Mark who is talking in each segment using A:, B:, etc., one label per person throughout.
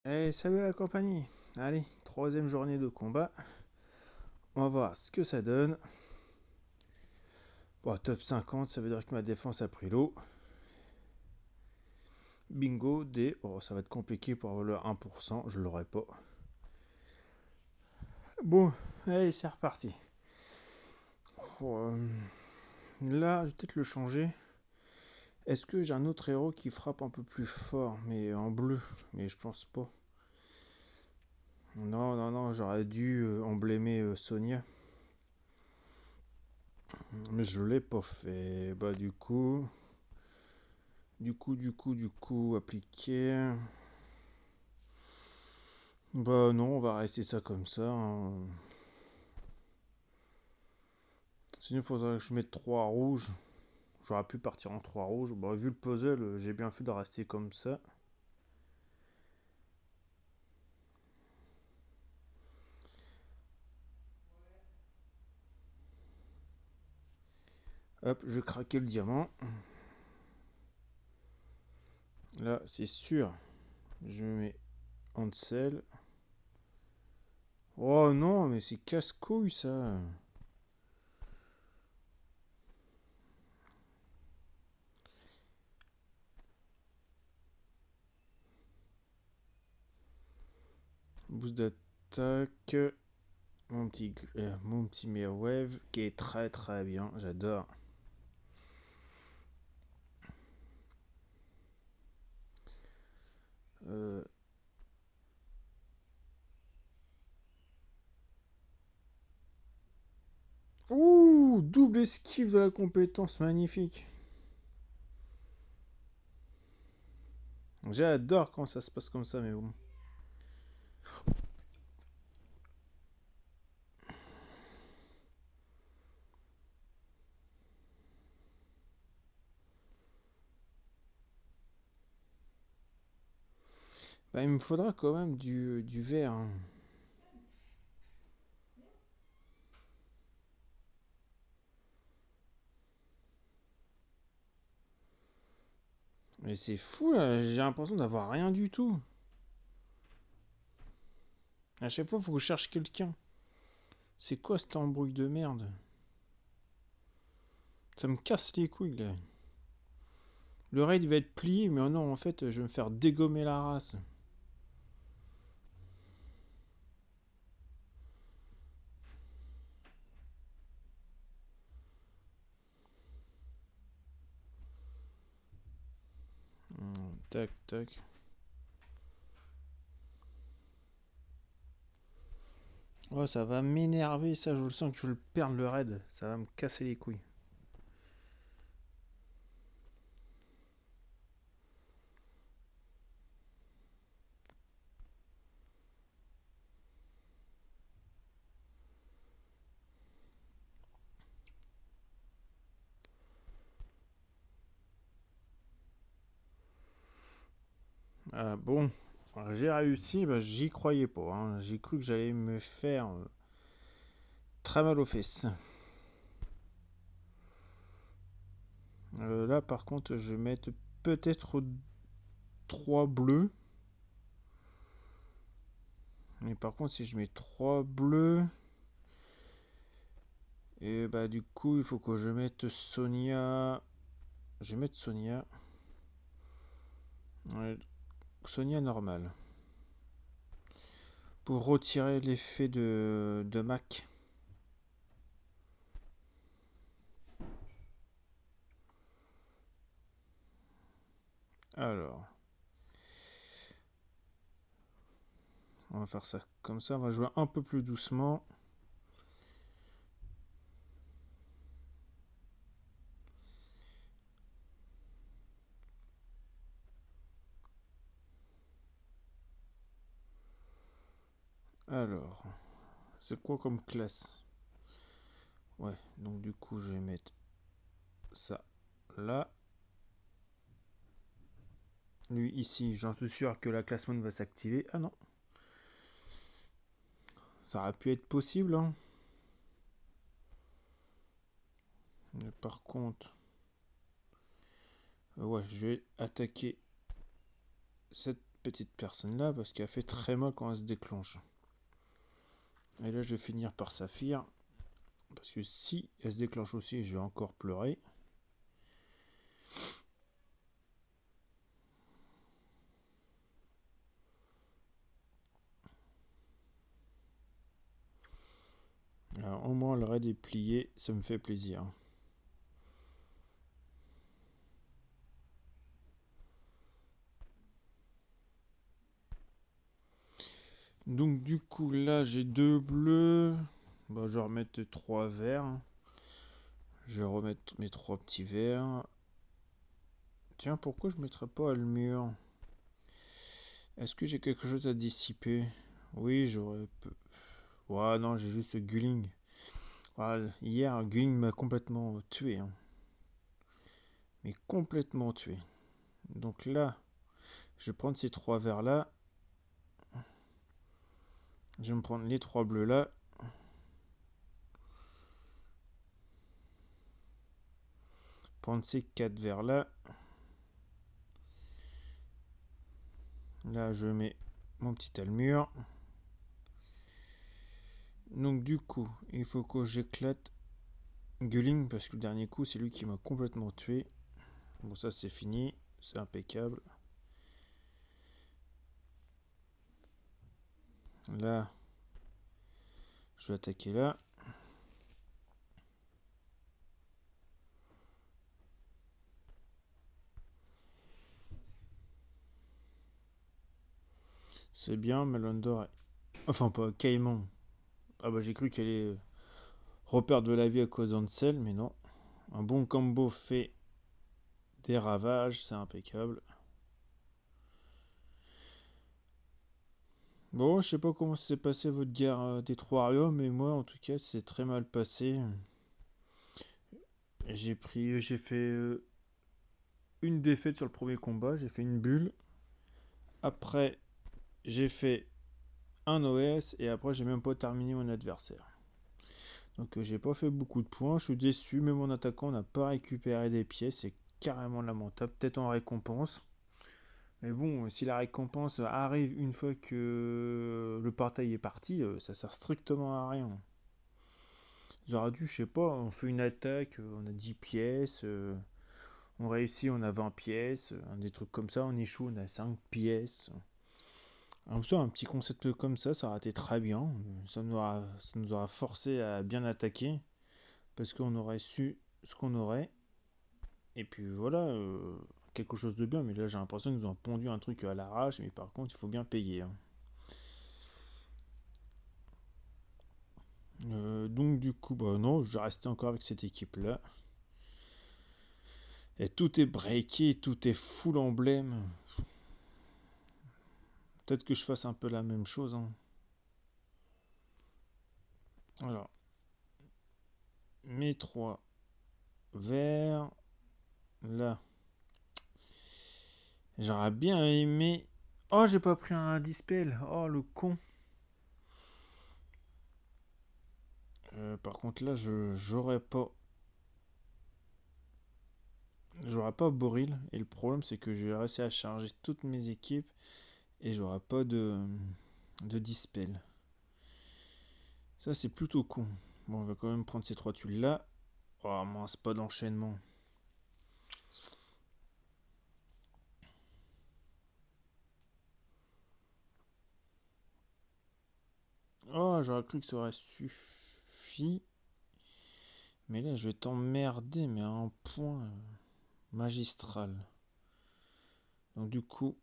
A: Eh, salut la compagnie. Allez, troisième journée de combat. On va voir ce que ça donne. Bon, top 50, ça veut dire que ma défense a pris l'eau. Bingo, D. Oh, ça va être compliqué pour avoir le 1%, je l'aurai pas. Bon, allez, c'est reparti. Oh, là, je vais peut-être le changer. Est-ce que j'ai un autre héros qui frappe un peu plus fort, mais en bleu? Mais je pense pas. Non, non, non, j'aurais dû emblémer Sonia. Mais je l'ai pas fait. Bah, du coup, appliquer. Bah non, on va rester ça comme ça, hein. Sinon, il faudrait que je mette 3 rouges. J'aurais pu partir en 3 rouges. Bah, vu le puzzle, j'ai bien fait de rester comme ça. Hop, je vais craquer le diamant. Là, c'est sûr. Je mets Ansel. Oh non, mais c'est casse-couille ça. Boost d'attaque. Mon petit Wave qui est très très bien. J'adore. Euh, Ouh, double esquive de la compétence, magnifique. J'adore quand ça se passe comme ça, mais bon. Bah, il me faudra quand même du vert, hein. Mais c'est fou là, j'ai l'impression d'avoir rien du tout. À chaque fois, il faut que je cherche quelqu'un. C'est quoi cette embrouille de merde? Ça me casse les couilles là. Le raid va être plié, mais non, en fait, je vais me faire dégommer la race. Tac, tac. Oh, ça va m'énerver, ça, je le sens que je vais le perdre le raid. Ça va me casser les couilles. Ah, bon, j'ai réussi, bah, j'y croyais pas, hein. J'ai cru que j'allais me faire très mal aux fesses. Là, par contre, je vais mettre peut-être 3 bleus. Mais par contre, si je mets 3 bleus, et bah du coup, il faut que je mette Sonia. Je vais mettre Sonia. Ouais, Sonia normale. Pour retirer l'effet de Mac. Alors, on va faire ça comme ça. On va jouer un peu plus doucement. Alors, c'est quoi comme classe? Ouais, donc du coup, je vais mettre ça là. Lui ici, j'en suis sûr que la classe mode va s'activer. Ah non, ça aurait pu être possible, hein. Mais par contre, ouais, je vais attaquer cette petite personne là parce qu'elle fait très mal quand elle se déclenche. Et là je vais finir par Saphir. Parce que si elle se déclenche aussi, je vais encore pleurer. Alors, au moins le raid est plié, ça me fait plaisir. Donc du coup là j'ai 2 bleus. Bah, je vais remettre 3 verts. Je vais remettre mes 3 petits verts. Tiens, pourquoi je ne mettrais pas le mur? Est-ce que j'ai quelque chose à dissiper? Oui, j'aurais... Ouais, non, j'ai juste Gulling. Voilà, hier, Gulling m'a complètement tué. Hein. Mais complètement tué. Donc là, je vais prendre ces 3 verts là. Je vais me prendre les 3 bleus là. Prendre ces 4 verts là. Là, je mets mon petit almure. Donc du coup, il faut que j'éclate Gulling parce que le dernier coup, c'est lui qui m'a complètement tué. Bon, ça c'est fini. C'est impeccable. Là, je vais attaquer là. C'est bien, Melondor. Enfin, pas Caïman. Ah bah j'ai cru qu'elle allait reperdre de la vie à cause d'Ansel, mais non. Un bon combo fait des ravages, c'est impeccable. Bon, je sais pas comment s'est passé votre guerre des trois royaumes, mais moi en tout cas c'est très mal passé. J'ai fait une défaite sur le premier combat, j'ai fait une bulle. Après, j'ai fait un OS et après j'ai même pas terminé mon adversaire. Donc j'ai pas fait beaucoup de points, je suis déçu, mais mon attaquant n'a pas récupéré des pièces, c'est carrément lamentable, peut-être en récompense. Mais bon, si la récompense arrive une fois que le partage est parti, ça sert strictement à rien. Ils auraient dû, je sais pas, on fait une attaque, on a 10 pièces, on réussit, on a 20 pièces, des trucs comme ça, on échoue, on a 5 pièces. Un petit concept comme ça aurait été très bien. Ça nous aura forcé à bien attaquer, parce qu'on aurait su ce qu'on aurait. Et puis voilà, quelque chose de bien, mais là j'ai l'impression qu'ils nous ont pondu un truc à l'arrache, mais par contre il faut bien payer. Hein. Donc du coup, bah non, je vais rester encore avec cette équipe-là. Et tout est breaké, tout est full emblème. Peut-être que je fasse un peu la même chose. Hein. Alors, mes trois verts. Là. J'aurais bien aimé... Oh, j'ai pas pris un dispel. Oh, le con. Par contre, là, j'aurais pas... J'aurais pas Boril. Et le problème, c'est que je vais réussir à charger toutes mes équipes. Et j'aurai pas de dispel. Ça, c'est plutôt con. Bon, on va quand même prendre ces trois tuiles là. Oh mince, pas d'enchaînement. Oh, j'aurais cru que ça aurait suffi. Mais là, je vais t'emmerder, mais à un point magistral. Donc du coup...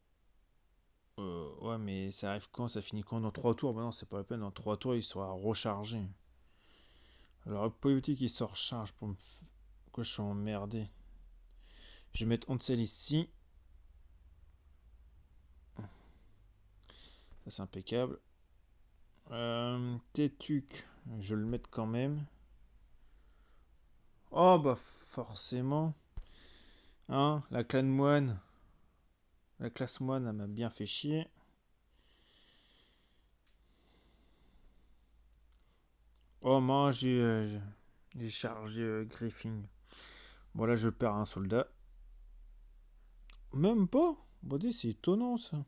A: ouais, mais ça arrive quand? Ça finit quand? Dans 3 tours? Bah non, c'est pas la peine. Dans 3 tours, il sera rechargé. Alors, politique, il se recharge pour me... Pourquoi je suis emmerdé? Je vais mettre Ansel ici. Ça, c'est impeccable. Tétuc, je vais le mettre quand même. Oh, bah forcément. Hein, la clan moine. La classe moine, elle m'a bien fait chier. Oh, moi, j'ai chargé Griffin. Bon, là, je perds un soldat. Même pas. Bon, c'est étonnant, ça.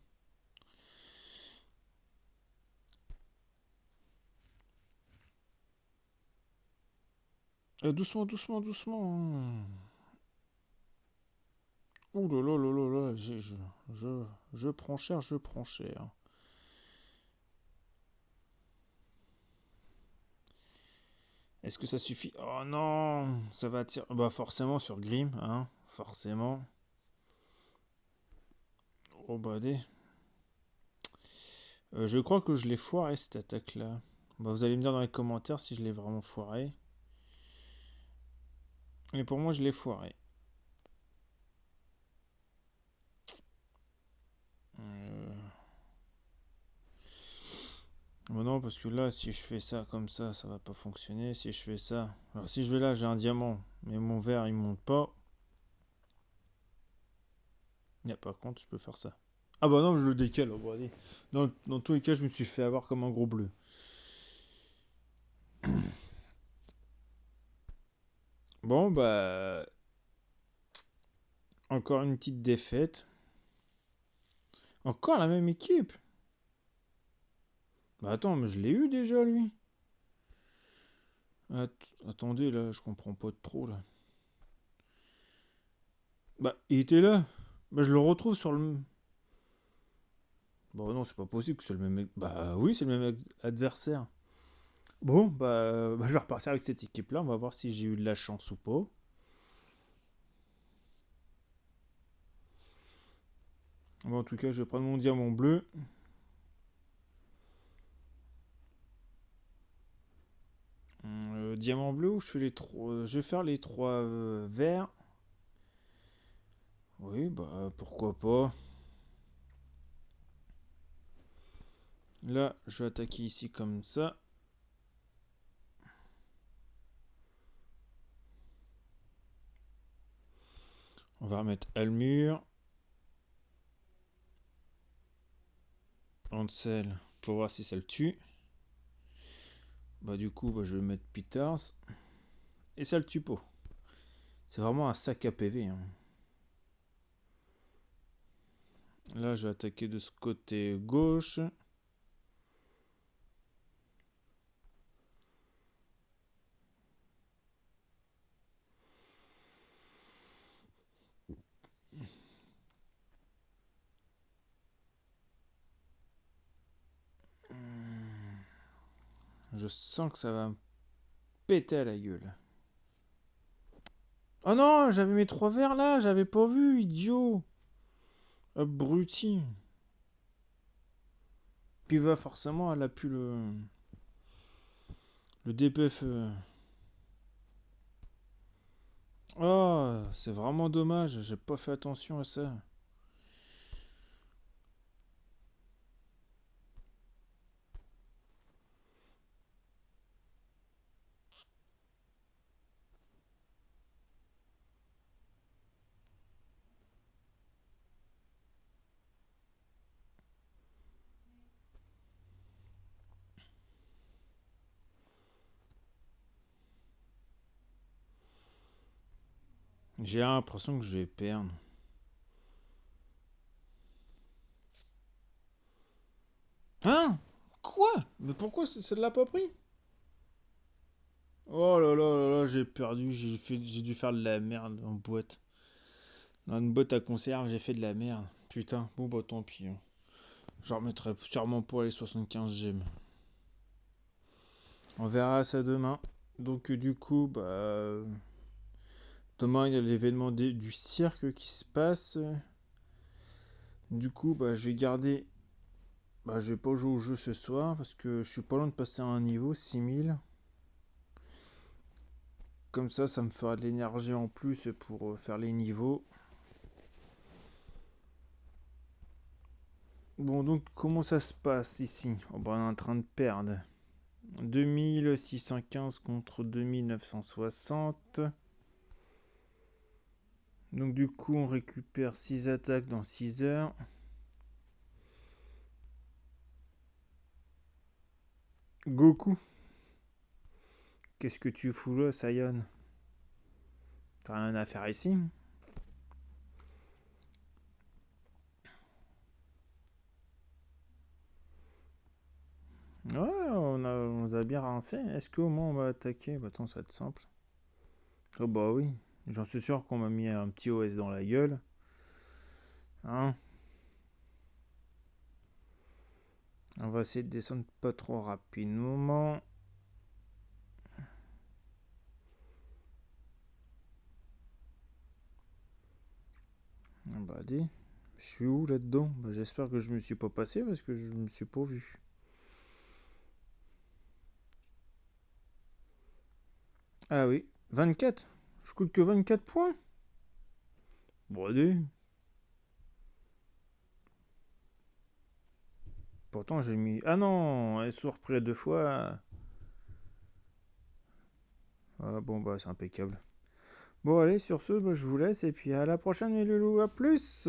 A: Doucement, doucement, doucement. Ouh là là là là là, je prends cher, je prends cher. Est-ce que ça suffit? Oh non, ça va attirer. Bah forcément sur Grim, hein, forcément. Oh bah des. Je crois que je l'ai foiré cette attaque-là. Bah, vous allez me dire dans les commentaires si je l'ai vraiment foiré. Mais pour moi, je l'ai foiré. Euh... Bah non, parce que là, si je fais ça comme ça va pas fonctionner. Si je fais ça. Alors, si je vais là, j'ai un diamant, mais mon verre, il monte pas. Y a pas contre, je peux faire ça. Ah bah non, je le décale. Oh, bah, allez. Dans tous les cas, je me suis fait avoir comme un gros bleu. Bon, bah. Encore une petite défaite. Encore la même équipe. Bah attends, mais je l'ai eu déjà, lui. Attendez, là, je comprends pas trop, là. Bah, il était là. Bah, je le retrouve sur le. Bah non, c'est pas possible que c'est le même. Bah oui, c'est le même adversaire. Bon, bah, je vais repartir avec cette équipe-là. On va voir si j'ai eu de la chance ou pas. Bon, en tout cas, je vais prendre mon diamant bleu. Diamant bleu ou je fais les trois. Je vais faire les trois verts. Oui, bah pourquoi pas. Là, je vais attaquer ici comme ça. On va remettre Almur. Ansel pour voir si ça le tue. Bah du coup, bah, je vais mettre Peters. Et ça le tue pas. C'est vraiment un sac à PV. Hein. Là, je vais attaquer de ce côté gauche. Je sens que ça va me péter à la gueule. Oh non, j'avais mes trois verres là, j'avais pas vu, idiot. Abruti. Puis va forcément, elle a pu le DPF. Oh, c'est vraiment dommage, j'ai pas fait attention à ça. J'ai l'impression que je vais perdre. Hein? Quoi? Mais pourquoi ça ne l'a pas pris? Oh là là là là, j'ai perdu, j'ai dû faire de la merde en boîte. Dans une boîte à conserve, j'ai fait de la merde. Putain, bon bah tant pis. Hein. Je remettrai sûrement pas les 75 gemmes. On verra ça demain. Donc du coup, bah demain il y a l'événement du cirque qui se passe. Du coup, bah je vais garder. Bah je vais pas jouer au jeu ce soir parce que je suis pas loin de passer à un niveau 6000. Comme ça me fera de l'énergie en plus pour faire les niveaux. Bon, donc comment ça se passe ici? Oh, bah, on est en train de perdre. 2615 contre 2960. Donc du coup, on récupère 6 attaques dans 6 heures. Goku, qu'est-ce que tu fous là, Saiyan? T'as rien à faire ici? Ouais, on a bien rincé. Est-ce qu'au moins on va attaquer? Bah attends, ça va être simple. Oh bah oui, j'en suis sûr qu'on m'a mis un petit OS dans la gueule. Hein? On va essayer de descendre pas trop rapidement. Ah bah dis, je suis où là-dedans? Bah, j'espère que je me suis pas passé parce que je me suis pas vu. Ah oui, 24. Je coûte que 24 points. Bon allez. Pourtant j'ai mis... Ah non, elle s'est repris 2 fois. Ah bon bah c'est impeccable. Bon allez, sur ce, bah, je vous laisse et puis à la prochaine les loulous, à plus.